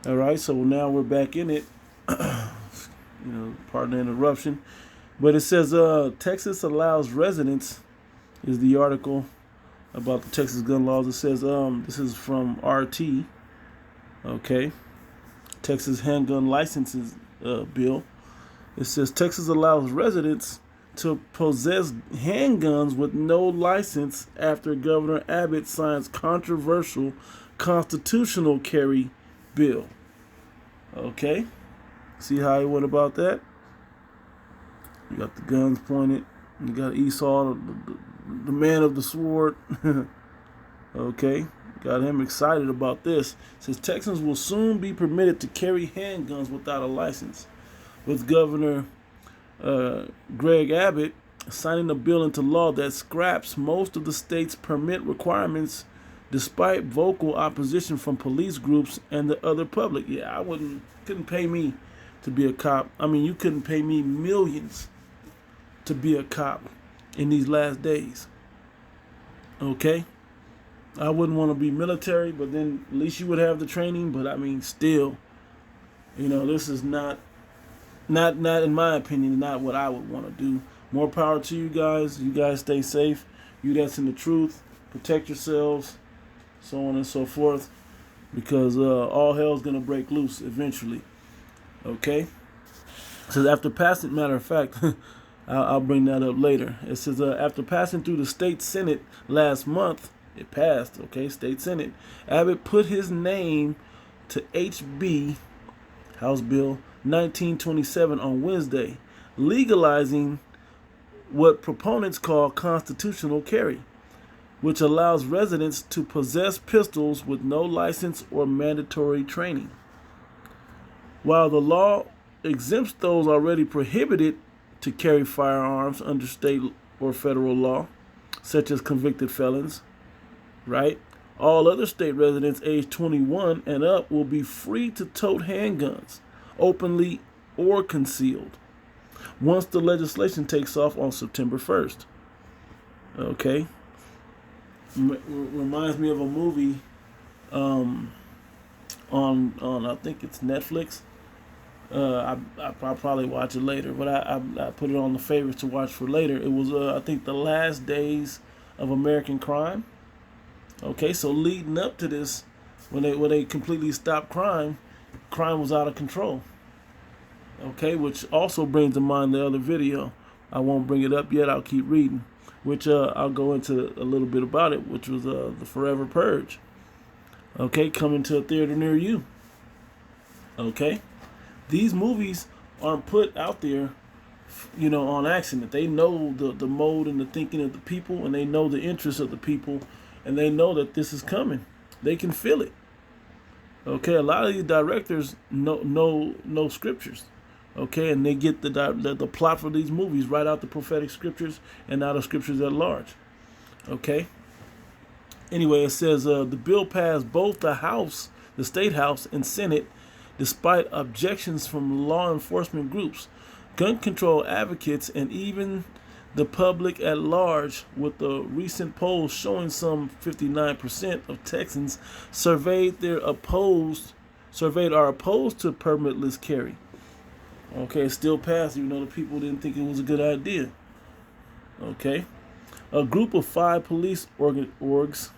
All right, so now we're back in it. Pardon the interruption. But it says Texas allows residents, is the article about the Texas gun laws. It says this is from RT. Okay, Texas handgun licenses bill. It says Texas allows residents to possess handguns with no license after Governor Abbott signs controversial constitutional carry bill. Okay, see how he went about that? You got the guns pointed. You got Esau, the man of the sword. Okay, got him excited about this. It says Texans will soon be permitted to carry handguns without a license, with Governor Greg Abbott signing a bill into law that scraps most of the state's permit requirements despite vocal opposition from police groups and the other public. Yeah, couldn't pay me to be a cop. I mean, you couldn't pay me millions to be a cop in these last days. Okay? I wouldn't want to be military, but then at least you would have the training. But I mean, still, this is not in my opinion, not what I would want to do. More power to you guys. You guys stay safe. You that's in the truth. Protect yourselves, so on and so forth, because all hell's gonna break loose eventually. Okay? It says after passing, matter of fact, I'll bring that up later. It says after passing through the state Senate last month, it passed. Okay, state Senate. Abbott put his name to HB House Bill 1927 on Wednesday, legalizing what proponents call constitutional carry, which allows residents to possess pistols with no license or mandatory training. While the law exempts those already prohibited to carry firearms under state or federal law, such as convicted felons, right? All other state residents aged 21 and up will be free to tote handguns, openly or concealed, once the legislation takes off on September 1st. Okay? Reminds me of a movie on I think it's Netflix. I'll probably watch it later, but I put it on the favorites to watch for later. It was I think The Last Days of American Crime. Okay, so leading up to this, when they completely stopped crime was out of control. Okay, which also brings to mind the other video. I won't bring it up yet. I'll keep reading, which I'll go into a little bit about it, which was the Forever Purge. Okay, coming to a theater near you. Okay, these movies aren't put out there, on accident. They know the mode and the thinking of the people, and they know the interests of the people, and they know that this is coming. They can feel it. Okay, a lot of these directors know scriptures. Okay, and they get the plot for these movies right out the prophetic scriptures and out of scriptures at large. Okay. Anyway, it says the bill passed both the state house and Senate, despite objections from law enforcement groups, gun control advocates, and even the public at large, with the recent polls showing some 59% of Texans surveyed are opposed to permitless carry. Okay, it still passed, even though the people didn't think it was a good idea. Okay. A group of 5 police orgs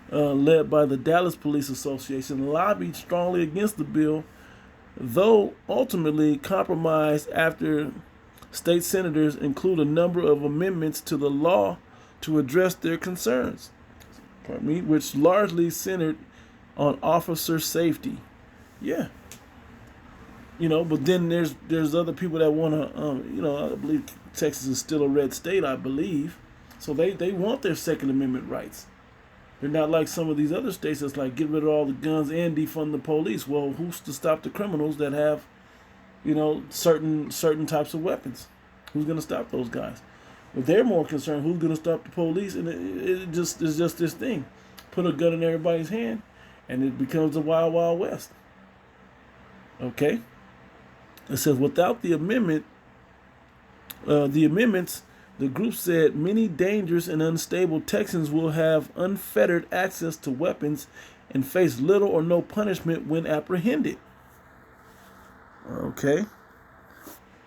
led by the Dallas Police Association lobbied strongly against the bill, though ultimately compromised after state senators include a number of amendments to the law to address their concerns, which largely centered on officer safety. Yeah. But then there's other people that want to, I believe Texas is still a red state, I believe. So they want their Second Amendment rights. They're not like some of these other states that's like, get rid of all the guns and defund the police. Well, who's to stop the criminals that have, certain types of weapons? Who's going to stop those guys? If they're more concerned, who's going to stop the police? And it's just this thing. Put a gun in everybody's hand, and it becomes a wild, wild west. Okay? It says, without the amendments, the group said many dangerous and unstable Texans will have unfettered access to weapons and face little or no punishment when apprehended. Okay.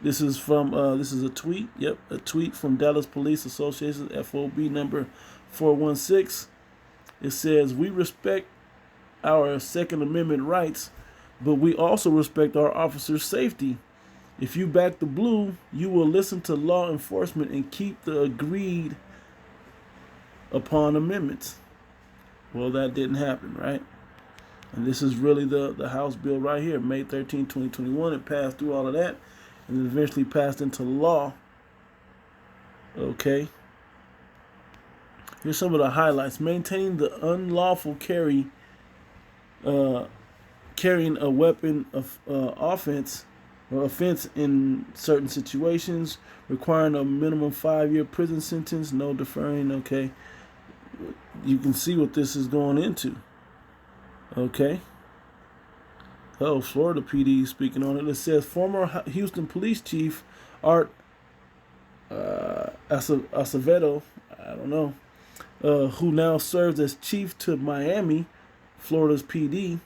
This is from this is a tweet. Yep, a tweet from Dallas Police Association FOB number 416. It says, "We respect our Second Amendment rights, but we also respect our officers' safety. If you back the blue, you will listen to law enforcement and keep the agreed upon amendments." Well, that didn't happen, right? And this is really the House bill right here, May 13, 2021. It passed through all of that and eventually passed into law. Okay. Here's some of the highlights. Maintaining the unlawful carrying a weapon of offense in certain situations, requiring a minimum 5-year prison sentence, no deferring. Okay. You can see what this is going into. Okay. Oh, Florida PD speaking on it. It says former Houston Police Chief Art Acevedo, I don't know, who now serves as chief to Miami, Florida's PD,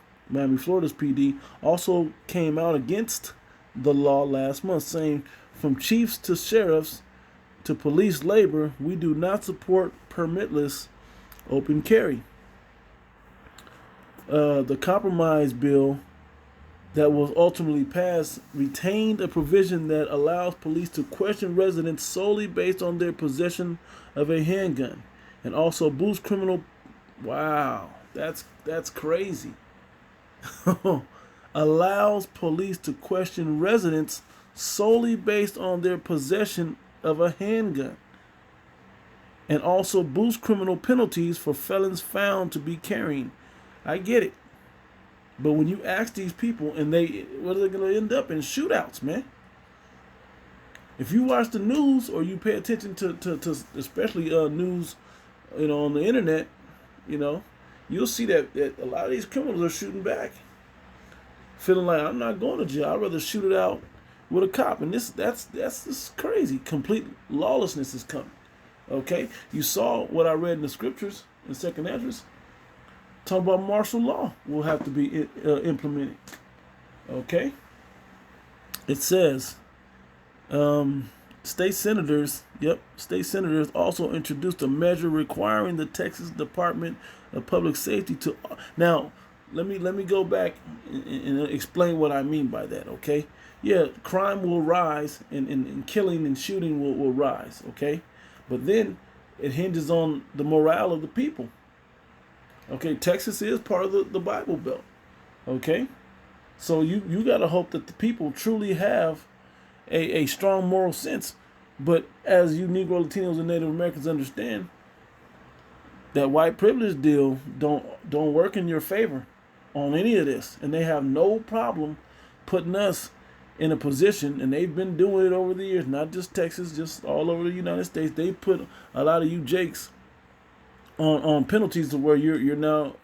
also came out against the law last month, saying, "From chiefs to sheriffs to police labor, we do not support permitless open carry." The compromise bill that was ultimately passed retained a provision that allows police to question residents solely based on their possession of a handgun, and also boosts criminal. Wow, that's crazy. Allows police to question residents solely based on their possession of a handgun, and also boosts criminal penalties for felons found to be carrying. I get it. But when you ask these people, and what are they going to end up in? Shootouts, man. If you watch the news or you pay attention to especially news, on the internet, you'll see that a lot of these criminals are shooting back, feeling like, I'm not going to jail. I'd rather shoot it out with a cop. And that's just crazy. Complete lawlessness is coming. Okay, you saw what I read in the scriptures in 2nd Esdras. Talking about martial law will have to be implemented. Okay. It says, state senators also introduced a measure requiring the Texas Department of Public Safety to. Now, let me go back and explain what I mean by that. Okay. Yeah, crime will rise and killing and shooting will rise. Okay, but then it hinges on the morale of the people. Okay, Texas is part of the Bible Belt. Okay, so you got to hope that the people truly have a strong moral sense. But as you Negro, Latinos, and Native Americans understand, that white privilege deal don't work in your favor on any of this, and they have no problem putting us in a position, and they've been doing it over the years, not just Texas, just all over the United States. They put a lot of you jakes on penalties to where you're now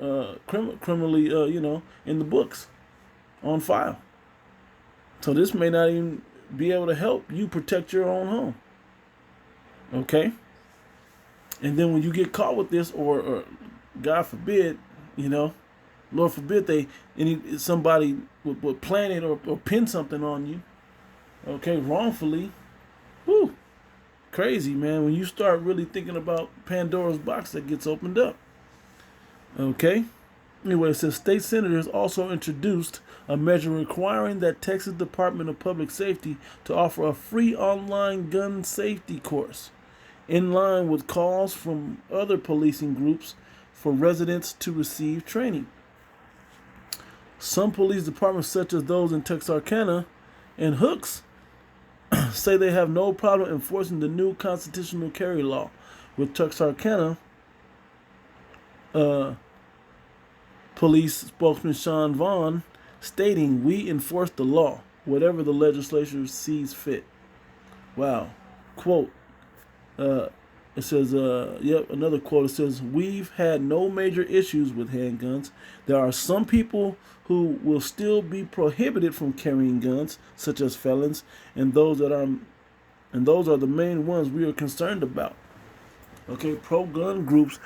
criminally in the books, on file. So this may not even be able to help you protect your own home. Okay, and then when you get caught with this, or God forbid, Lord forbid, somebody would plan it or pin something on you, okay, wrongfully. Whew. Crazy, man, when you start really thinking about Pandora's box that gets opened up. Okay. Anyway, it says state senators also introduced a measure requiring that Texas Department of Public Safety to offer a free online gun safety course, in line with calls from other policing groups for residents to receive training. Some police departments, such as those in Texarkana and Hooks, say they have no problem enforcing the new constitutional carry law, with Texarkana police spokesman Sean Vaughn stating, "We enforce the law, whatever the legislature sees fit." Wow. Quote, it says, another quote, it says, "We've had no major issues with handguns. There are some people who will still be prohibited from carrying guns, such as felons, and those are the main ones we are concerned about." Okay, pro-gun groups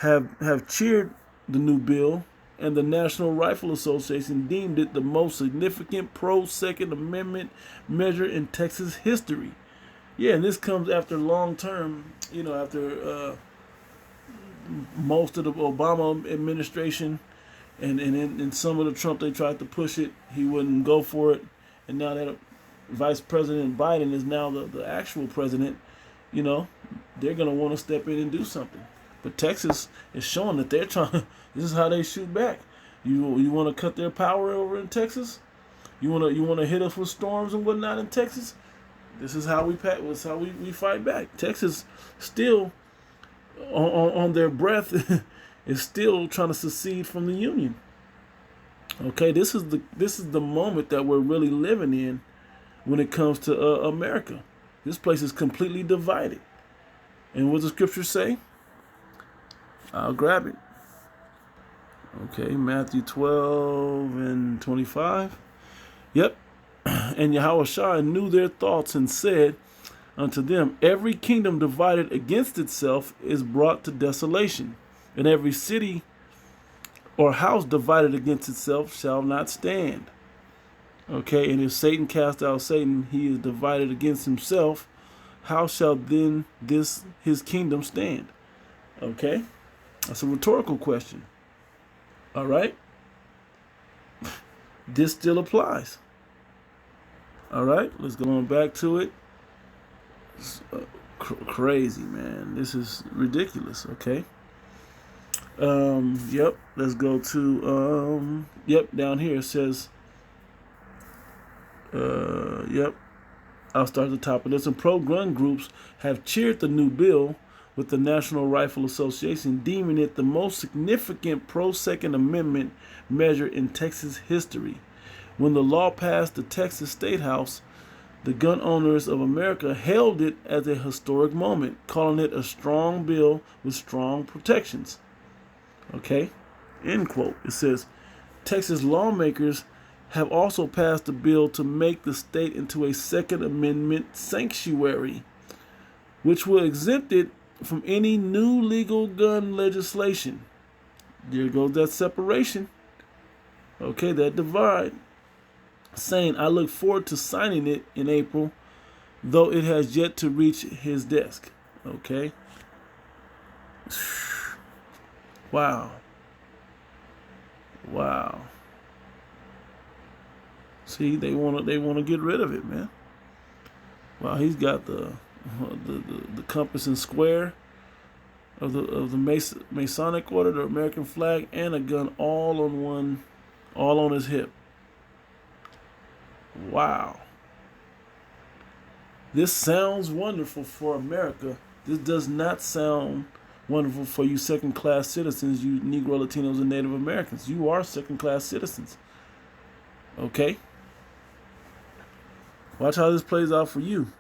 have cheered the new bill and the National Rifle Association deemed it the most significant pro-Second Amendment measure in Texas history. Yeah, and this comes after long term, after most of the Obama administration and in some of the Trump, they tried to push it. He wouldn't go for it. And now that Vice President Biden is now the actual president, they're going to want to step in and do something. But Texas is showing that they're trying. This is how they shoot back. You want to cut their power over in Texas? You want to hit us with storms and whatnot in Texas? This is how we fight back. Texas still on their breath is still trying to secede from the Union. Okay, this is the moment that we're really living in when it comes to America. This place is completely divided. And what does the scripture say? I'll grab it. Okay, Matthew 12 and 25. Yep. And Yahushua knew their thoughts and said unto them, every kingdom divided against itself is brought to desolation, and every city or house divided against itself shall not stand. Okay, and if Satan cast out Satan, he is divided against himself. How shall then his kingdom stand? Okay, that's a rhetorical question. All right, this still applies. All right, let's go on back to it. It's, crazy, man. This is ridiculous. Okay. Yep. Let's go to down here it says. Yep. I'll start at the top of this. And pro-gun groups have cheered the new bill, with the National Rifle Association deeming it the most significant pro-Second Amendment measure in Texas history. When the law passed the Texas State House, the gun owners of America hailed it as a historic moment, calling it a strong bill with strong protections. Okay, end quote. It says, Texas lawmakers have also passed a bill to make the state into a Second Amendment sanctuary, which will exempt it from any new legal gun legislation. There goes that separation. Okay, that divide. Saying, I look forward to signing it in April, though it has yet to reach his desk. Okay. Wow. See, they want to get rid of it, man. Wow, he's got the compass and square of the Masonic order, the American flag, and a gun all on his hip. Wow. This sounds wonderful for America. This does not sound wonderful for you second-class citizens, you Negro, Latinos, and Native Americans. You are second-class citizens. Okay? Watch how this plays out for you.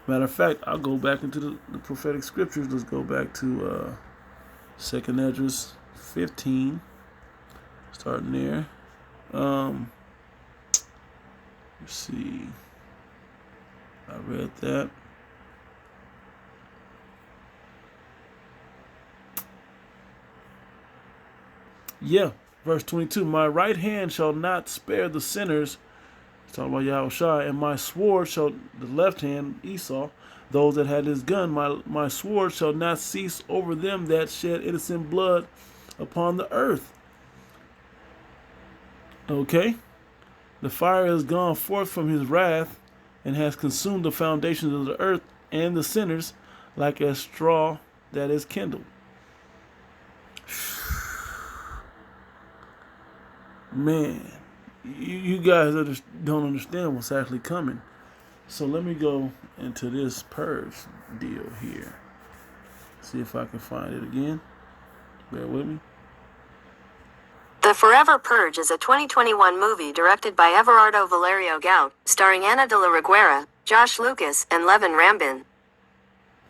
Matter of fact, I'll go back into the prophetic scriptures. Let's go back to 2nd Esdras 15. Starting there. Let's see. I read that. Yeah, verse 22. My right hand shall not spare the sinners. It's talking about Yahushua. And my sword shall, the left hand, Esau, those that had his gun, my sword shall not cease over them that shed innocent blood upon the earth. Okay? The fire has gone forth from his wrath and has consumed the foundations of the earth and the sinners like a straw that is kindled. Man, you guys don't understand what's actually coming. So let me go into this purge deal here. See if I can find it again. Bear with me. The Forever Purge is a 2021 movie directed by Everardo Valerio Gout, starring Ana de la Reguera, Josh Lucas, and Levin Rambin.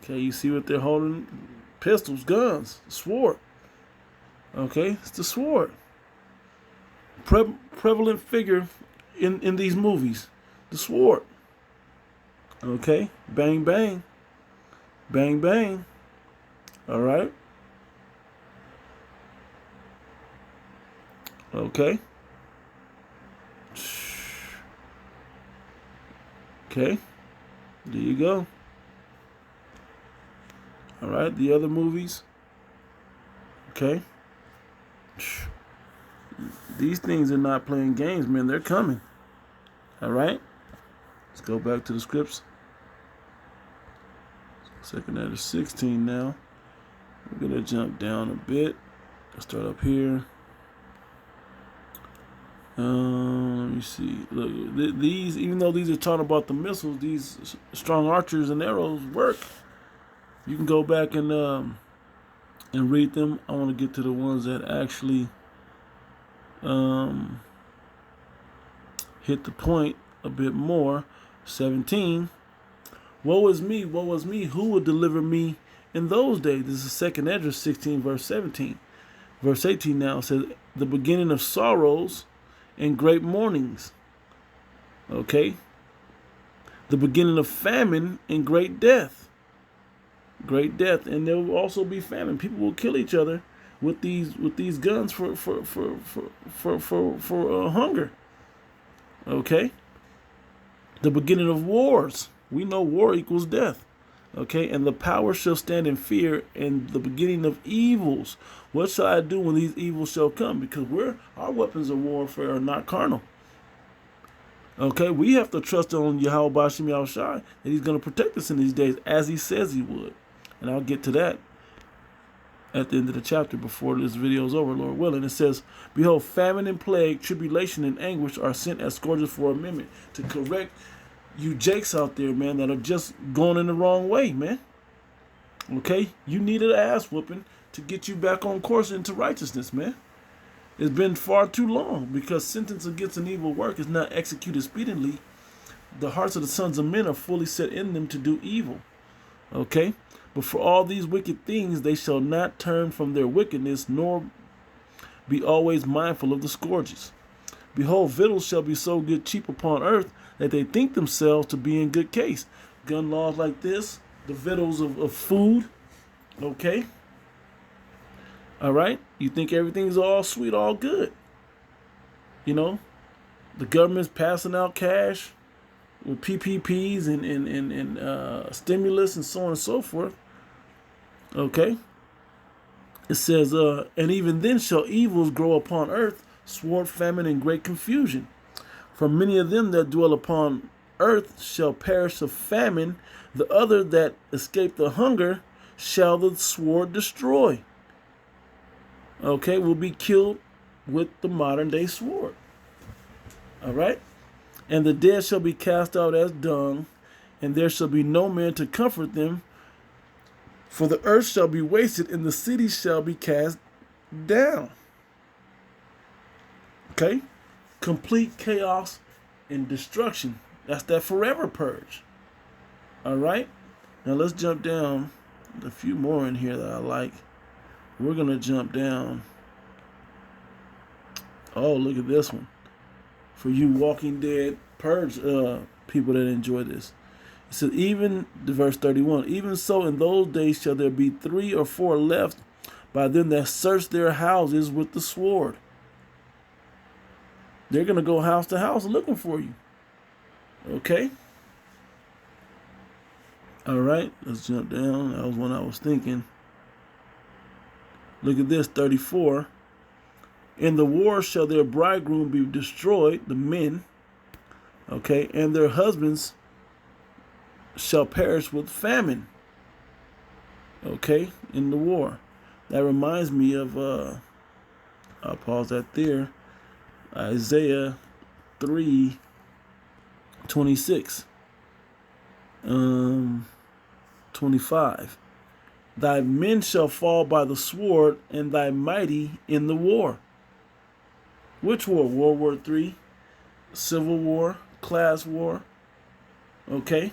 Okay, you see what they're holding? Pistols, guns, sword. Okay, it's the sword. Prevalent figure in these movies. The sword. Okay, bang, bang. Bang, bang. All right. Okay. Okay. There you go. All right. The other movies. Okay. These things are not playing games, man. They're coming. All right. Let's go back to the scripts. Second Ezra 16 now. We're going to jump down a bit. Let's start up here. Let me see. Look, these, even though these are talking about the missiles, these strong archers and arrows work. You can go back and read them. I want to get to the ones that actually hit the point a bit more. 17. Woe is me, woe is me. Who will deliver me in those days? This is 2 Ezra 16, verse 17. Verse 18 now says, the beginning of sorrows and great mournings. Okay? The beginning of famine and great death. Great death. And there will also be famine. People will kill each other with these guns for hunger. Okay? The beginning of wars. We know war equals death. Okay, and the power shall stand in fear, and the beginning of evils. What shall I do when these evils shall come? Because our weapons of warfare are not carnal. Okay, we have to trust on Yahweh Bashim Yahushai that He's going to protect us in these days, as He says He would. And I'll get to that at the end of the chapter before this video is over, Lord willing. It says, behold, famine and plague, tribulation and anguish are sent as scourges for a minute to correct you jakes out there, man, that are just going in the wrong way, man. Okay? You needed an ass whooping to get you back on course into righteousness, man. It's been far too long because sentence against an evil work is not executed speedily. The hearts of the sons of men are fully set in them to do evil. Okay? But for all these wicked things, they shall not turn from their wickedness, nor be always mindful of the scourges. Behold, victuals shall be so good cheap upon earth that they think themselves to be in good case. Gun laws like this, the victuals of food, okay? All right? You think everything's all sweet, all good. You know? The government's passing out cash with PPPs and stimulus and so on and so forth. Okay? It says, and even then shall evils grow upon earth, sword, famine, and great confusion. For many of them that dwell upon earth shall perish of famine. The other that escape the hunger shall the sword destroy. Okay, will be killed with the modern day sword. All right? And the dead shall be cast out as dung, and there shall be no man to comfort them. For the earth shall be wasted, and the cities shall be cast down. Okay? Complete chaos and destruction. That's that forever purge. All right? Now let's jump down. There's a few more in here that I like. We're going to jump down. Oh, look at this one. For you Walking Dead purge people that enjoy this. It says, even, verse 31, even so in those days shall there be 3 or 4 left by them that search their houses with the sword. They're going to go house to house looking for you. Okay? All right, let's jump down. That was one I was thinking. Look at this, 34. In the war shall their bridegroom be destroyed, the men, okay, and their husbands shall perish with famine, okay, in the war. That reminds me of, I'll pause that there, Isaiah 3:26, 25. Thy men shall fall by the sword, and thy mighty in the war. Which war? World War III, Civil War, class war, okay?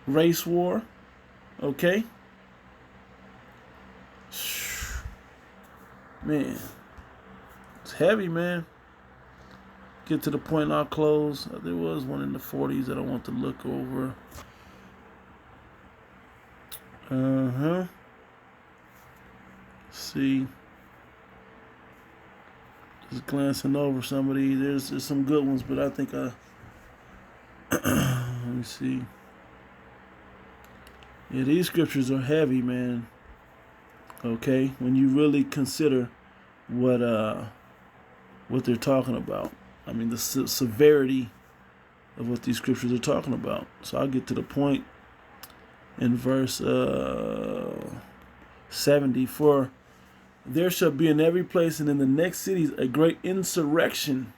Race war, okay? Man, it's heavy, man. Get to the point and I'll close. There was one in the 40s that I want to look over. See. Just glancing over some of these. There's some good ones, but I think let me see. Yeah, these scriptures are heavy, man. Okay, when you really consider what they're talking about. I mean, the severity of what these scriptures are talking about. So I'll get to the point in verse 70. For there shall be in every place and in the next cities a great insurrection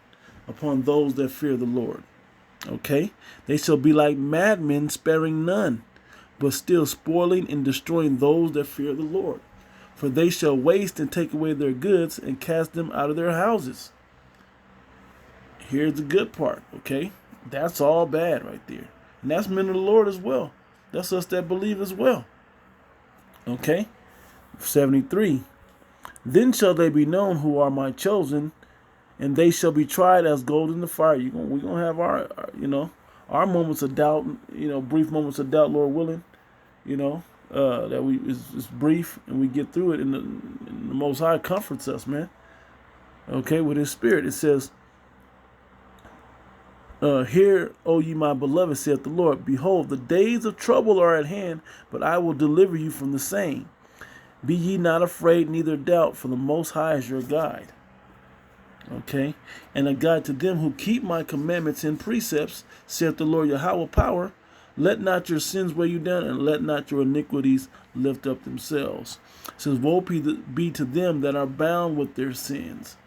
upon those that fear the Lord. Okay? They shall be like madmen, sparing none, but still spoiling and destroying those that fear the Lord. For they shall waste and take away their goods and cast them out of their houses. Here's the good part, okay? That's all bad right there. And that's men of the Lord as well. That's us that believe as well. Okay? 73. Then shall they be known who are my chosen, and they shall be tried as gold in the fire. We're going to have our moments of doubt, brief moments of doubt, Lord willing, that it's brief and we get through it, and the Most High comforts us, man. Okay, with His Spirit. It says, hear, O ye my beloved, saith the Lord, behold, the days of trouble are at hand, but I will deliver you from the same. Be ye not afraid, neither doubt, for the Most High is your guide. Okay, and a guide to them who keep my commandments and precepts, saith the Lord Yahweh power. Let not your sins weigh you down, and let not your iniquities lift up themselves. It says, woe be to them that are bound with their sins.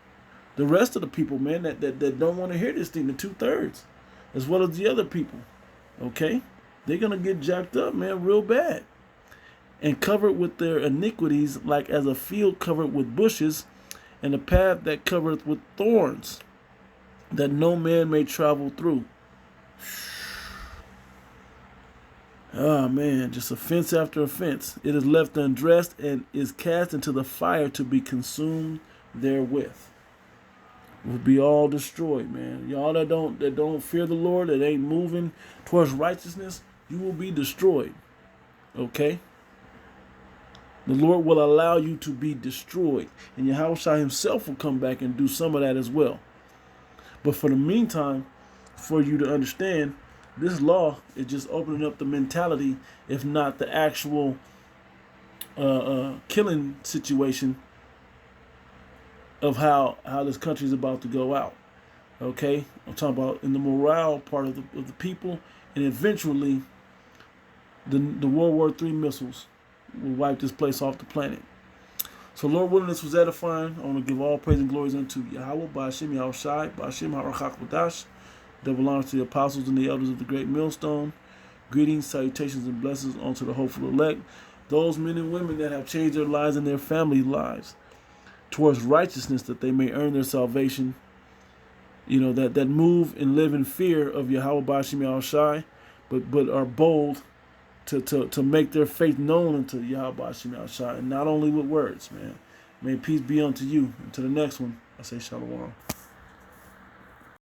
The rest of the people, man, that don't want to hear this thing, the 2/3, as well as the other people, okay? They're going to get jacked up, man, real bad. And covered with their iniquities, like as a field covered with bushes, and a path that covereth with thorns, that no man may travel through. Oh, man, just offense after offense. It is left undressed and is cast into the fire to be consumed therewith. Will be all destroyed, man. Y'all that don't fear the Lord, that ain't moving towards righteousness, you will be destroyed. Okay? The Lord will allow you to be destroyed, and Yahushua Himself will come back and do some of that as well. But for the meantime, for you to understand, this law is just opening up the mentality, if not the actual killing situation of how this country is about to go out. Okay, I'm talking about in the morale part of the people, and eventually the World War III missiles will wipe this place off the planet. So Lord willing, this was edifying. I want to give all praise and glories unto Yahweh, Ba'ashem Yahushai, Ba'ashem Harachak Wadash. Double honors to the apostles and the elders of the great millstone. Greetings, salutations, and blessings unto the hopeful elect. Those men and women that have changed their lives and their family lives towards righteousness, that they may earn their salvation. That move and live in fear of Yahweh Ba'ashem Yahushai, but are bold to make their faith known unto Yahweh Ba'ashem Yahushai, and not only with words, man. May peace be unto you. Until the next one, I say shalom.